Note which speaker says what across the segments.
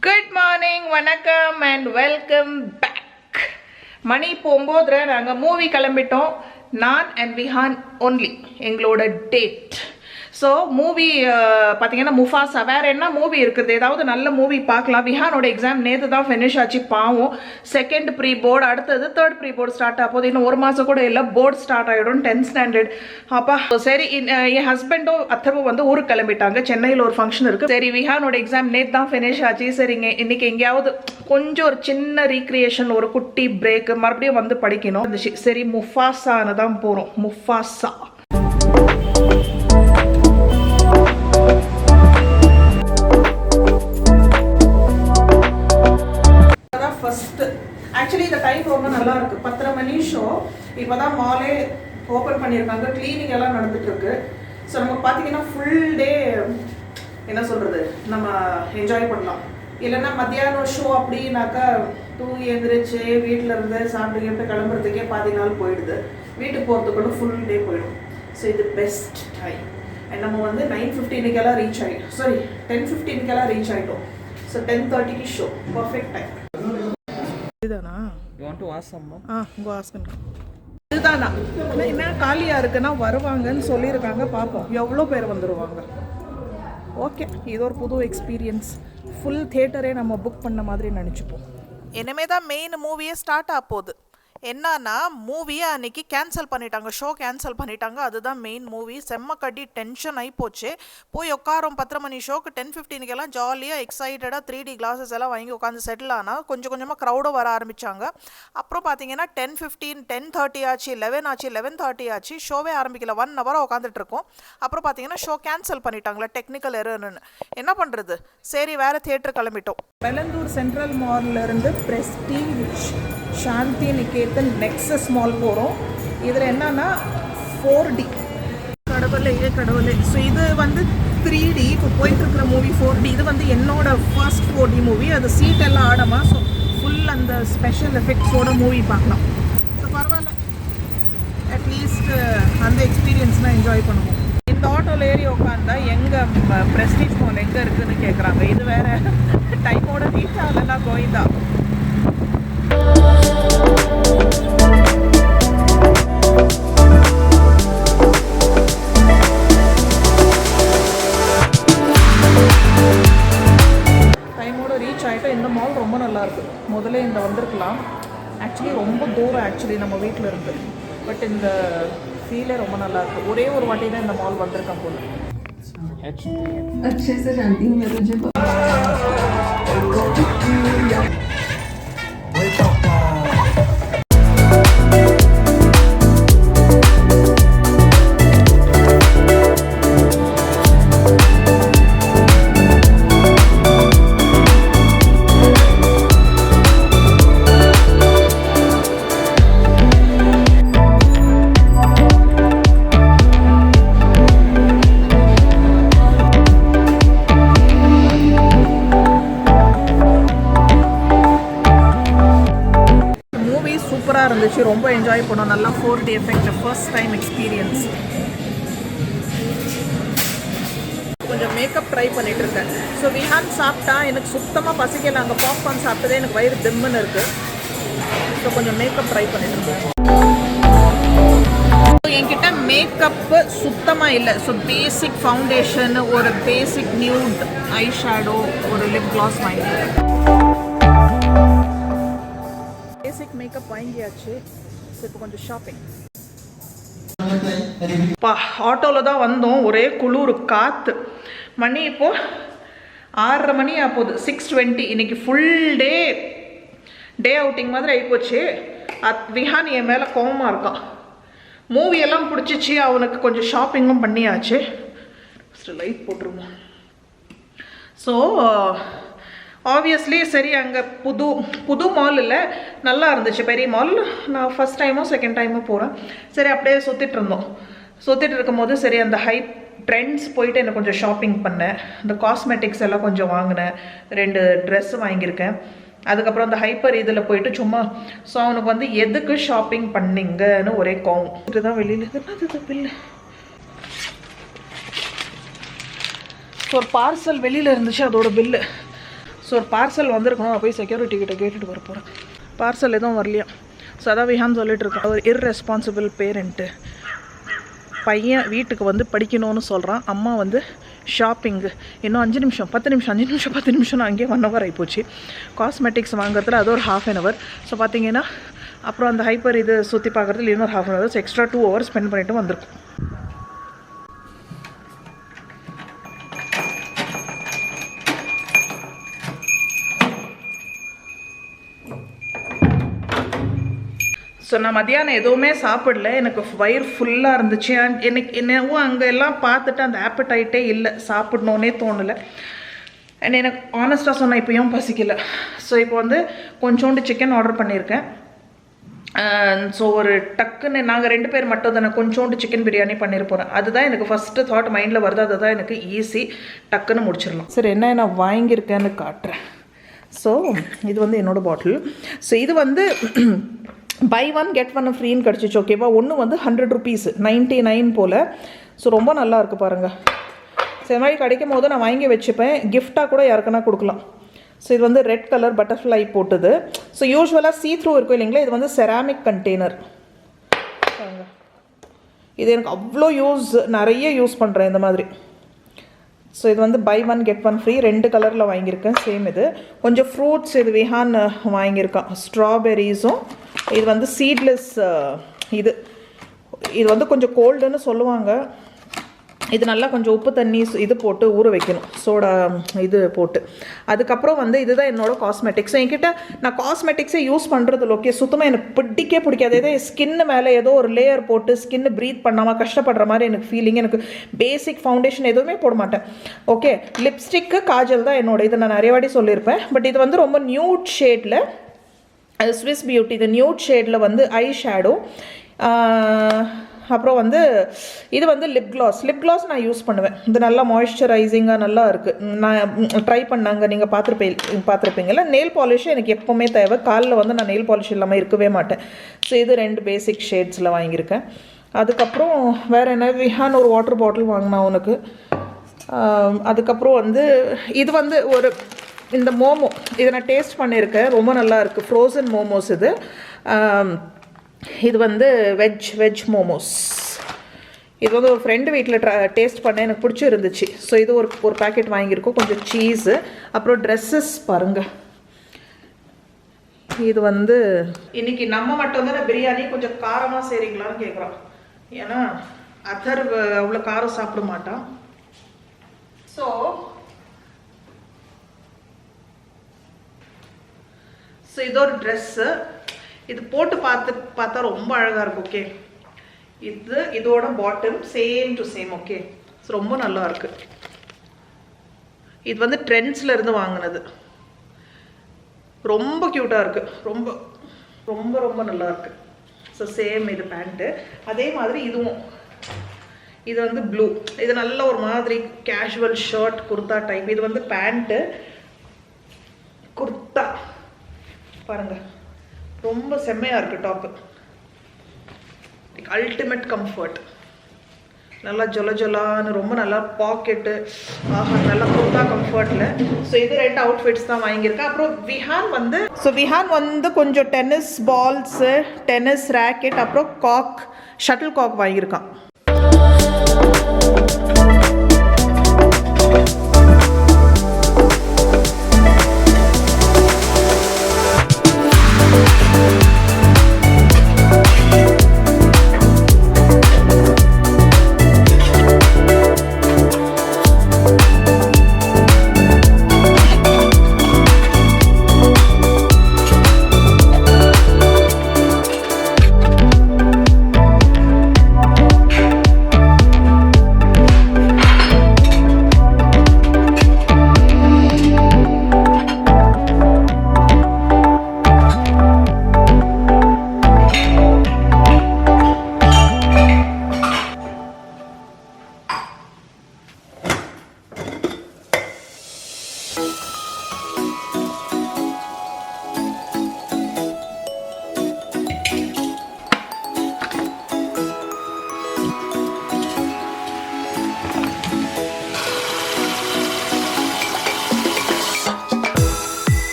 Speaker 1: Good morning, vanakkam and welcome back. மணி இப்போ 9:30 நாங்கள் movie கிளம்பிட்டோம். நான் அண்ட் விஹான் ஒன்லி எங்களோட டேட். ஸோ மூவி பார்த்தீங்கன்னா முஃபாசா. வேறு என்ன மூவி இருக்குது? ஏதாவது நல்ல மூவி பார்க்கலாம். விஹானோட எக்ஸாம் நேற்று தான் ஃபினிஷ் ஆச்சு. பாவம் செகண்ட் ப்ரீ போர்டு, அடுத்தது தேர்ட் ப்ரீ போர்டு ஸ்டார்ட் ஆகுது. இன்னும் ஒரு மாதம் கூட இல்லை, போர்டு ஸ்டார்ட் ஆகிடும் 10th ஸ்டாண்டர்ட். அப்பா சரி, என் ஹஸ்பண்டும் அத்தவும் வந்து ஊருக்கு கிளம்பிட்டாங்க. சென்னையில் ஒரு ஃபங்க்ஷன் இருக்குது. சரி, விஹானோட எக்ஸாம் நேற்று தான் ஃபினிஷ் ஆச்சு. சரிங்க, இன்றைக்கி எங்கேயாவது கொஞ்சம் ஒரு சின்ன ரீக்ரியேஷன், ஒரு குட்டி பிரேக், மறுபடியும் வந்து படிக்கணும். சரி, முஃபாசான்னு தான் போகிறோம். Mufasa first. ஆக்சுவலி இந்த டைம் ரொம்ப நல்லா இருக்கு. 10:30 மணி ஷோ. இப்போ தான் மாலே ஓப்பன் பண்ணியிருக்காங்க. கிளீனிங் எல்லாம் நடந்துட்டுருக்கு. ஸோ நமக்கு பார்த்தீங்கன்னா ஃபுல் டே என்ன சொல்கிறது, நம்ம என்ஜாய் பண்ணலாம். இல்லைன்னா மத்தியானம் ஷோ அப்படின்னாக்கா தூங்கி எழுந்திரிச்சு வீட்டில் இருந்து சாப்பிட்டு கிளம்புறதுக்கே பாதி நாள் போயிடுது. வீட்டுக்கு போகிறதுக்குள்ள ஃபுல் டே போயிடும். ஸோ இது பெஸ்ட் டைம். அண்ட் நம்ம வந்து 9:15 ரீச் ஆகிட்டோம். சாரி, 10:15 ரீச் ஆகிட்டோம். So 10:30 show. Perfect time. இதுதானா?
Speaker 2: You want to ask someone?
Speaker 1: உங்க ஆஸ்கன் இதுதானா? என்ன காலியாக இருக்குன்னா வருவாங்கன்னு சொல்லியிருக்காங்க. பார்ப்போம் எவ்வளோ பேர் வந்துடுவாங்க. ஓகே, இது ஒரு புது எக்ஸ்பீரியன்ஸ். ஃபுல் தியேட்டரே நம்ம புக் பண்ண மாதிரி நினச்சிப்போம். இனிமே தான் மெயின் மூவியே ஸ்டார்ட் ஆக போகுது. என்னன்னா, மூவியை அன்றைக்கி கேன்சல் பண்ணிட்டாங்க, ஷோ கேன்சல் பண்ணிட்டாங்க. அதுதான் மெயின் மூவி. செம்ம கட்டி டென்ஷன் ஆகி போச்சு. போய் உட்காரோம் 10:30 மணி ஷோக்கு. 10:15 ஜாலியாக எக்ஸைட்டடாக 3D கிளாஸஸ் எல்லாம் வாங்கி உட்காந்து செட்டில் ஆனால் கொஞ்சம் கொஞ்சமாக க்ரௌடும் வர ஆரம்பித்தாங்க. அப்புறம் பார்த்தீங்கன்னா 10:15, 10:30 ஆச்சு, 11 ஆச்சு, 11:30 ஆச்சு. ஷோவே ஆரம்பிக்கல. 1 hour உட்காந்துட்ருக்கோம். அப்புறம் பார்த்தீங்கன்னா ஷோ கேன்சல் பண்ணிட்டாங்களா, டெக்னிக்கல் எரர்னு. என்ன பண்ணுறது, சரி வேறு தியேட்டர் கிளம்பிட்டோம். வெள்ளந்தூர் central மால்லேருந்து prestige, Shanti Niketan, nexus mall போகிறோம். இதில் என்னன்னா 4D. கடவுளே கடவுளே. ஸோ இது வந்து 3D. இப்போ போயிட்டுருக்கிற மூவி 4D. இது வந்து என்னோட ஃபர்ஸ்ட் 4D மூவி. அது சீட் எல்லாம் ஆடமா. ஸோ ஃபுல் அந்த ஸ்பெஷல் எஃபெக்ட்ஸோட மூவி பார்க்கலாம். ஸோ பரவாயில்ல, அட்லீஸ்ட் அந்த எக்ஸ்பீரியன்ஸ்னால் என்ஜாய் பண்ணுவோம். இந்த ஆட்டோவில் ஏறி உட்காந்தா எங்கே பிரஸ்டீஜ் மால் எங்கே இருக்குதுன்னு கேட்குறாங்க. இது வேறு டைமோட ரீச் ஆகலைன்னா கோயிந்தா. டைமோட ரீச் ஆகிட்டோம். இந்த மால் ரொம்ப நல்லாயிருக்கு. முதல்ல இந்த வந்திருக்கலாம். ஆக்சுவலி ரொம்ப தூரம் ஆக்சுவலி நம்ம வீட்டில் இருந்து. பட் இந்த ஃபீலே ரொம்ப நல்லாயிருக்கு. ஒரே ஒரு வாட்டி தான் இந்த மால் வந்திருக்கேன் போல.
Speaker 3: अच्छे से जानती हूँ मैं तुझे.
Speaker 1: சூப்பராக இருந்துச்சு. ரொம்ப என்ஜாய் பண்ணோம். நல்லா 4D effect, first time experience. கொஞ்சம் மேக்கப் ட்ரை பண்ணிட்டு இருக்கேன். ஸோ விஹான் சாப்பிட்டா எனக்கு சுத்தமாக பசிக்கல. அங்கே பாப்கார்ன் சாப்பிட்டதே எனக்கு வயிறு திம்முன்னு இருக்குது. ஸோ கொஞ்சம் மேக்கப் ட்ரை பண்ணிட்டு இருக்கேன். என்கிட்ட மேக்கப்பு சுத்தமாக இல்லை. ஸோ பேசிக் ஃபவுண்டேஷன், ஒரு பேசிக் நியூட் ஐ ஷேடோ, ஒரு லிப் கிளாஸ் வாங்கிட்டேன். பேசிக் மேக்கப் வாங்கியாச்சு. ஸோ இப்போ கொஞ்சம் ஷாப்பிங். ஆட்டோவில் தான் வந்தோம். ஒரே குளிர், காற்று. மணி இப்போது 6:30 மணி ஆகுது. 6:20. இன்றைக்கி ஃபுல் டே அவுட்டிங் மாதிரி ஆகிப்போச்சு. விஹான் என் மேலே கோவமாக இருக்கான். மூவியெல்லாம் பிடிச்சிச்சு. அவனுக்கு கொஞ்சம் ஷாப்பிங்கும் பண்ணியாச்சு. ஃபஸ்ட்டு லைட் போட்டுருவோம். ஸோ ஆப்வியஸ்லி சரி, அங்கே புது மால் இல்லை, நல்லா இருந்துச்சு பெரிய மால். நான் ஃபஸ்ட் டைமோ செகண்ட் டைமோ போகிறேன். சரி, அப்படியே சுற்றிட்டு இருக்கும்போது சரி அந்த ஹைப் ட்ரெண்ட்ஸ் போயிட்டு எனக்கு கொஞ்சம் ஷாப்பிங் பண்ணேன். இந்த காஸ்மெட்டிக்ஸ் எல்லாம் கொஞ்சம் வாங்கினேன். 2 ட்ரெஸ்ஸு வாங்கியிருக்கேன். அதுக்கப்புறம் அந்த ஹைப்பர் இதில் போயிட்டு சும்மா. ஸோ அவனுக்கு வந்து எதுக்கு ஷாப்பிங் பண்ணிங்கன்னு ஒரே கோவம். இதுதான் வெளியில் இது பில்லு. ஸோ ஒரு பார்சல் வெளியில் இருந்துச்சு, அதோட பில்லு. ஸோ ஸோ ஒரு பார்சல் வந்திருக்கணும், போய் செக்யூரிட்டி கிட்ட கேட்டுட்டு வர போகிறேன். பார்சல் எதுவும் வரலையா. ஸோ அதான் விஹான் சொல்லிட்டு இருக்கேன், ஒரு இர்ரெஸ்பான்சிபிள் பேரண்ட்டு. பையன் வீட்டுக்கு வந்து படிக்கணும்னு சொல்கிறான், அம்மா வந்து ஷாப்பிங்கு. இன்னும் 5 நிமிஷம் 10 நிமிஷம் நான் அங்கேயே 1 ஹவர் ஆகிப்போச்சு. காஸ்மெட்டிக்ஸ் வாங்குறதுல அது ஒரு ½ hour. ஸோ பார்த்தீங்கன்னா அப்புறம் அந்த ஹைப்பர் இது சுற்றி பார்க்குறதுல இன்னொரு ½ hour. எக்ஸ்ட்ரா 2 hours ஸ்பெண்ட் பண்ணிட்டு வந்திருக்கும். ஸோ நான் மத்தியானம் எதுவுமே சாப்பிடல, எனக்கு வயிறு ஃபுல்லாக இருந்துச்சு. அண்ட் எனக்கு என்னவோ அங்கே எல்லாம் பார்த்துட்டு அந்த ஆப்படைட்டே இல்லை, சாப்பிடணுன்னே தோணலை. அண்ட் எனக்கு ஆனஸ்ட்டாக சொன்னால் இப்போயும் பசிக்கலை. ஸோ இப்போ வந்து கொஞ்சோண்டு சிக்கன் ஆர்டர் பண்ணியிருக்கேன். ஸோ ஒரு டக்குன்னு நாங்கள் 2 பேர் மட்டும் தானே கொஞ்சோண்டு சிக்கன் பிரியாணி பண்ணியிருப்போம். அதுதான் எனக்கு ஃபஸ்ட்டு தாட் மைண்டில் வருது, அதுதான் எனக்கு ஈஸி, டக்குன்னு முடிச்சிடலாம். சரி, என்ன நான் வாங்கியிருக்கேன்னு காட்டுறேன். ஸோ இது வந்து என்னோடய பாட்டில். ஸோ இது வந்து பை 1 get 1 ஃப்ரீன்னு கிடச்சிச்சு. ஓகேவா, ஒன்று வந்து 100 rupees 99 போல். ஸோ ரொம்ப நல்லா இருக்குது பாருங்கள். ஸோ இது மாதிரி கிடைக்கும் போது நான் வாங்கி வச்சுப்பேன், கிஃப்டாக கூட யாருக்குன்னா கொடுக்கலாம். ஸோ இது வந்து ரெட் கலர் பட்டர்ஃப்ளை போட்டுது. ஸோ யூஸ்வலாக சீ-த்ரூ இருக்கும் இல்லைங்களா, இது வந்து செராமிக் கண்டெய்னர் பாருங்கள். இது எனக்கு அவ்வளோ நிறைய யூஸ் பண்ணுறேன் இந்த மாதிரி. ஸோ இது வந்து பை 1 get 1 ஃப்ரீ, 2 கலரில் வாங்கியிருக்கேன். சேம் இது கொஞ்சம் ஃப்ரூட்ஸ் இது விஹான் வாங்கியிருக்கான், ஸ்ட்ராபெரிஸும். இது வந்து சீட்லெஸ் இது வந்து கொஞ்சம் கோல்டுன்னு சொல்லுவாங்க. இது நல்லா கொஞ்சம் உப்பு தண்ணி இது போட்டு ஊற வைக்கணும், சோடா இது போட்டு. அதுக்கப்புறம் வந்து இதுதான் என்னோடய காஸ்மெட்டிக்ஸ். என்கிட்ட நான் காஸ்மெட்டிக்ஸே யூஸ் பண்ணுறதில்ல. ஓகே, சுத்தமாக எனக்கு பிடிக்காது. ஏதோ ஸ்கின்னு மேலே ஏதோ ஒரு லேயர் போட்டு ஸ்கின்னு ப்ரீத் பண்ணாமல் கஷ்டப்படுற மாதிரி எனக்கு ஃபீலிங். எனக்கு பேசிக் ஃபவுண்டேஷன் எதுவுமே போட மாட்டேன். ஓகே, லிப்ஸ்டிக்கு காஜல் தான் என்னோட. இதை நான் நிறைய வாட்டி சொல்லியிருப்பேன். பட் இது வந்து ரொம்ப நியூட் ஷேடில், அது ஸ்விஸ் பியூட்டி, இது நியூட் ஷேடில் வந்து ஐ ஷேடோ. அப்புறம் வந்து இது வந்து லிப் கிளாஸ் நான் யூஸ் பண்ணுவேன். இது நல்லா மாய்ஸ்சரைசிங்காக நல்லா இருக்குது. நான் ட்ரை பண்ணாங்க, நீங்கள் பார்த்துருப்பீங்கல்ல. நெயில் பாலிஷ் எனக்கு எப்போவுமே தேவை. காலில் வந்து நான் நெயில் பாலிஷ் இல்லாமல் இருக்கவே மாட்டேன். ஸோ இது 2 பேசிக் ஷேட்ஸில் வாங்கியிருக்கேன். அதுக்கப்புறம் வேறு என்ன, விஹான் ஒரு வாட்டர் பாட்டில் வாங்கினா உனக்கு. அதுக்கப்புறம் வந்து இது வந்து ஒரு இந்த மோமோ, இதை நான் டேஸ்ட் பண்ணியிருக்கேன், ரொம்ப நல்லா இருக்குது. ஃப்ரோசன் மோமோஸ் இது. இது வந்து வெஜ் மோமோஸ். இது வந்து ஒரு ஃப்ரெண்டு வீட்டில் டேஸ்ட் பண்ணேன், எனக்கு பிடிச்சிருந்துச்சு. ஸோ இது ஒரு பேக்கெட் வாங்கியிருக்கோம். கொஞ்சம் சீஸு, அப்புறம் ட்ரெஸ்ஸஸ் பாருங்கள். இது வந்து இன்றைக்கி நம்ம மட்டும்தான் பிரியாணி கொஞ்சம் காரமாக செய்கிறீங்களான்னு கேட்குறோம். ஏன்னா அதர் அவ்வளோ காரம் சாப்பிட மாட்டான். ஸோ இது ஒரு ட்ரெஸ்ஸு. இது போட்டு பார்த்தா ரொம்ப அழகாக இருக்கும். ஓகே, இதோட bottom same to same. Okay, ரொம்ப நல்லா இருக்கு. இது வந்து ட்ரெண்ட்ஸில் இருந்து வாங்கினது. ரொம்ப க்யூட்டாக இருக்குது, ரொம்ப ரொம்ப ரொம்ப நல்லா இருக்குது. ஸோ சேம் இது பேண்ட்டு. அதே மாதிரி இதுவும், இது வந்து ப்ளூ. இது நல்ல ஒரு மாதிரி கேஷுவல் ஷர்ட் குர்தா டைப். இது வந்து பேண்ட்டு, குர்தா பாருங்கள், ரொம்ப செம்மையாக இருக்குது டாப்பு. அல்டிமேட் கம்ஃபர்ட், நல்லா ஜொலான்னு, ரொம்ப நல்லா பாக்கெட்டு, நல்லா குர்தா கம்ஃபர்ட்டில். ஸோ இது 2 அவுட்ஃபிட்ஸ் தான் வாங்கியிருக்கேன். அப்புறம் விஹான் வந்து கொஞ்சம் டென்னிஸ் பால்ஸு, டென்னிஸ் ரேக்கெட், அப்புறம் ஷட்டில் காக் வாங்கியிருக்கான்.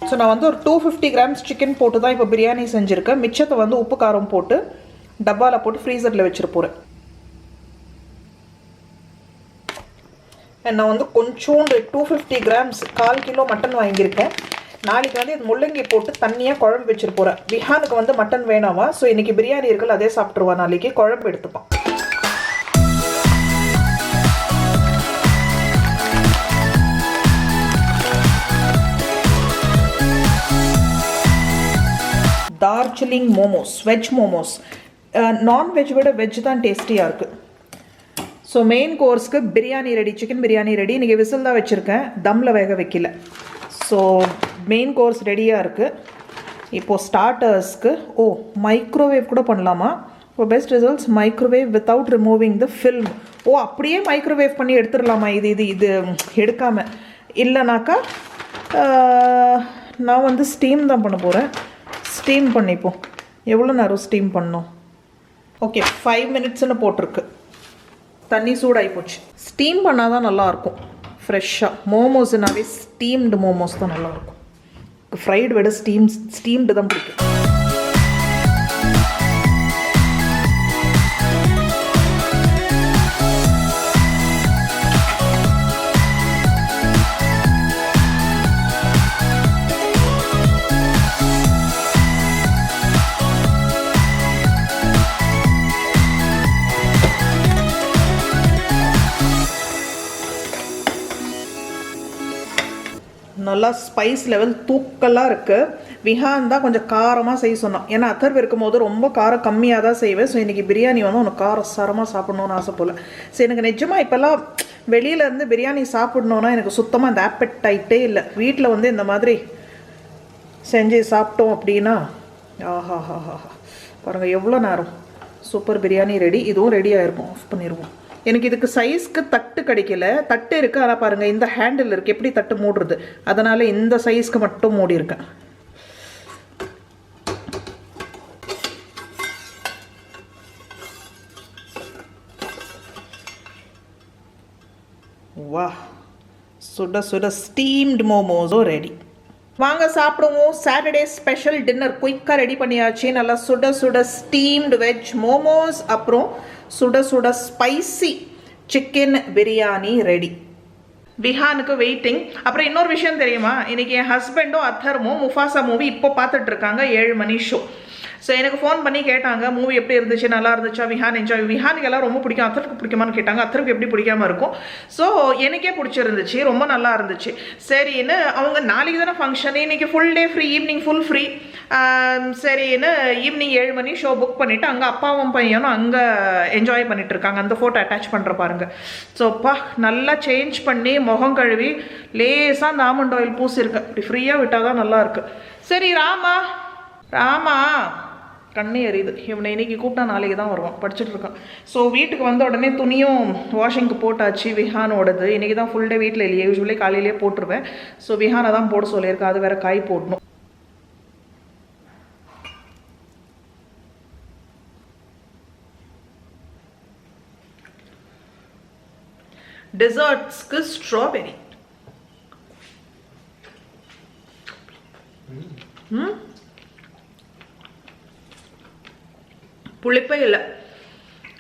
Speaker 1: ஸோ நான் வந்து ஒரு 250 grams சிக்கன் போட்டு தான் இப்போ பிரியாணி செஞ்சுருக்கேன். மிச்சத்தை வந்து உப்பு காரம் போட்டு டப்பாவில் போட்டு ஃப்ரீசரில் வச்சுட்டு போகிறேன். நான் வந்து கொஞ்சோண்டு 250 grams 1/4 கிலோ மட்டன் வாங்கியிருக்கேன். நாளைக்கு வந்து இது முள்ளங்கி போட்டு தண்ணியாக குழம்பு வச்சுட்டு போகிறேன். விஹானுக்கு வந்து மட்டன் வேணாமா, ஸோ இன்றைக்கி பிரியாணி இருக்குல்ல அதே சாப்பிட்ருவான். நாளைக்கு குழம்பு எடுத்துப்பான். டார்ஜிலிங் மோமோஸ், வெஜ் மோமோஸ். நான்வெஜ் விட வெஜ் தான் டேஸ்டியாக இருக்குது. ஸோ மெயின் கோர்ஸ்க்கு biryani ready, chicken biryani ready. இன்றைக்கி விசில் தான் வச்சுருக்கேன், தம்மில் வேக வைக்கல. ஸோ மெயின் கோர்ஸ் ரெடியாக இருக்குது. இப்போது ஸ்டார்டர்ஸ்க்கு மைக்ரோவேவ் கூட பண்ணலாமா? இப்போ best results microwave without removing the film. அப்படியே மைக்ரோவேவ் பண்ணி எடுத்துடலாமா? இது எடுக்காமல் இல்லைனாக்கா நான் வந்து ஸ்டீம் தான் பண்ண போகிறேன். ஸ்டீம் பண்ணிப்போம். எவ்வளோ நேரம் ஸ்டீம் பண்ணோம்? ஓகே 5 minutesன்னு போட்டிருக்கு. தண்ணி சூடாகி போச்சு. ஸ்டீம் பண்ணால் தான் நல்லாயிருக்கும் ஃப்ரெஷ்ஷாக. மோமோஸ்னாவே ஸ்டீம்டு மோமோஸ் தான் நல்லாயிருக்கும். ஃப்ரைடு விட ஸ்டீம்டு தான் பிடிக்கும். நல்லா ஸ்பைஸ் லெவல் தூக்கலாக இருக்குது. விஹான் தான் கொஞ்சம் காரமாக செய்ய சொன்னான். ஏன்னா அத்தர்வு இருக்கும் போது ரொம்ப காரம் கம்மியாக தான் செய்வேன். ஸோ இன்றைக்கி பிரியாணி வந்து உனக்கு காரசாரமாக சாப்பிட்ணுன்னு ஆசைப்போல. ஸோ எனக்கு நிஜமாக இப்போல்லாம் வெளியிலேருந்து பிரியாணி சாப்பிட்ணுன்னா எனக்கு சுத்தமாக அந்த ஆப்பெட்டைட்டே இல்லை. வீட்டில் வந்து இந்த மாதிரி செஞ்சு சாப்பிட்டோம் அப்படின்னா ஆஹாஹாஹா பாருங்கள் எவ்வளோ நேரம். Super biryani ready. இதுவும் ரெடி ஆகிருக்கும். ஆஃப் பண்ணிடுவோம். எனக்கு இதுக்கு சைஸ்க்கு தட்டு கிடைக்கல. தட்டு இருக்குது, ஆனால் பாருங்கள் இந்த ஹேண்டில் இருக்குது. எப்படி தட்டு மூடுறது, அதனால் இந்த சைஸ்க்கு மட்டும் மூடி இருக்கேன். வா, சுட சுட ஸ்டீம்டு மோமோஸும் ரெடி. வாங்க சாப்பிடுவோம். சாட்டர்டே ஸ்பெஷல் டின்னர் குயிக்காக ரெடி பண்ணியாச்சு. நல்லா சுட சுட ஸ்டீம்டு வெஜ் மோமோஸ், அப்புறம் சுட சுட ஸ்பைசி சிக்கன் பிரியாணி ரெடி. விஹானுக்கு வெயிட்டிங். அப்புறம் இன்னொரு விஷயம் தெரியுமா, இன்றைக்கி என் ஹஸ்பண்டும் அத்தர்மும் முஃபாசா மூவி இப்போ பார்த்துட்ருக்காங்க. 7 மணி ஷோ. ஸோ எனக்கு ஃபோன் பண்ணி கேட்டாங்க மூவி எப்படி இருந்துச்சு, நல்லா இருந்துச்சா, விஹான் என்ஜாய். விஹானுக்கு எல்லாம் ரொம்ப பிடிக்கும். அத்தருக்கு பிடிக்குமான்னு கேட்டாங்க. அத்தருக்கு எப்படி பிடிக்காமல் இருக்கும். ஸோ எனக்கே பிடிச்சிருந்துச்சு, ரொம்ப நல்லா இருந்துச்சு. சரின்னு அவங்க நாளைக்கு தானே ஃபங்க்ஷன், இன்றைக்கி full day free, evening full free. சரின்னு ஈவினிங் 7 மணி ஷோ புக் பண்ணிவிட்டு அங்கே அப்பாவும் பையனும் அங்கே என்ஜாய் பண்ணிட்டு இருக்காங்க. அந்த ஃபோட்டோ அட்டாச் பண்ணுற பாருங்கள். ஸோப்பா நல்லா சேஞ்ச் பண்ணி முகம் கழுவி லேசாக அந்த ஆமண்ட் ஆயில் பூசிருக்கேன். இப்படி ஃப்ரீயாக விட்டால் தான் நல்லாயிருக்கு. சரி ராமா கண்ணே எரியுது. இவனை இன்றைக்கி கூப்பிட்டா நாளைக்கு தான் வருவான். படிச்சுட்டு இருக்கான். ஸோ வீட்டுக்கு வந்த உடனே துணியும் வாஷிங்க்கு போட்டாச்சு. விஹானோடது இன்றைக்கி தான் ஃபுல் டே வீட்டில் இல்லையே. யூஸ்வலி காலையிலேயே போட்டுருவேன். ஸோ விஹானை தான் போட சொல்லியிருக்கேன். அது வேறு காய் போடணும். டெசர்ட்ஸ்க்கு ஸ்ட்ராபெரி. புளிப்பே இல்லை.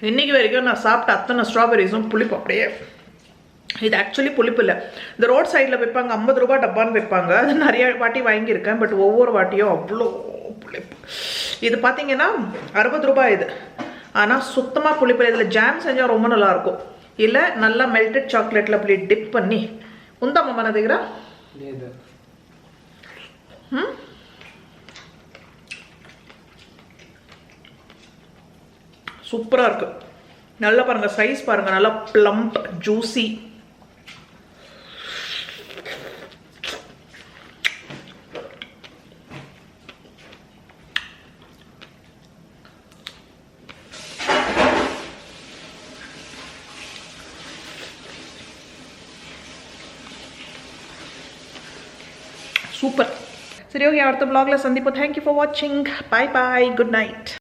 Speaker 1: இன்றைக்கி வரைக்கும் நான் சாப்பிட்ட அத்தனை ஸ்ட்ராபெரிஸும் புளிப்பு அப்படியே. இது ஆக்சுவலி புளிப்பு இல்லை. இந்த ரோட் சைடில் வைப்பாங்க, 50 ரூபா டப்பான்னு வைப்பாங்க. அது நிறைய வாட்டி வாங்கியிருக்கேன். பட் ஒவ்வொரு வாட்டியும் அவ்வளோ புளிப்பு. இது பார்த்தீங்கன்னா 60 ரூபாய் இது. ஆனால் சுத்தமாக புளிப்பு. இதில் ஜாம் செஞ்சால் ரொம்ப நல்லாயிருக்கும். இல்லை நல்லா மெல்டட் சாக்லேட்டில் அப்படி டிப் பண்ணி உந்தாமம்மா நான் దగ్గర சூப்பராக இருக்குது. நல்லா பாருங்கள், சைஸ் பாருங்கள், நல்லா ப்ளம்ப் ஜூசி. சூப்பர். சரி ஓகே, அடுத்த vlogல சந்திப்போம். தேங்க்யூ ஃபார் வாட்சிங். Bye bye, good night.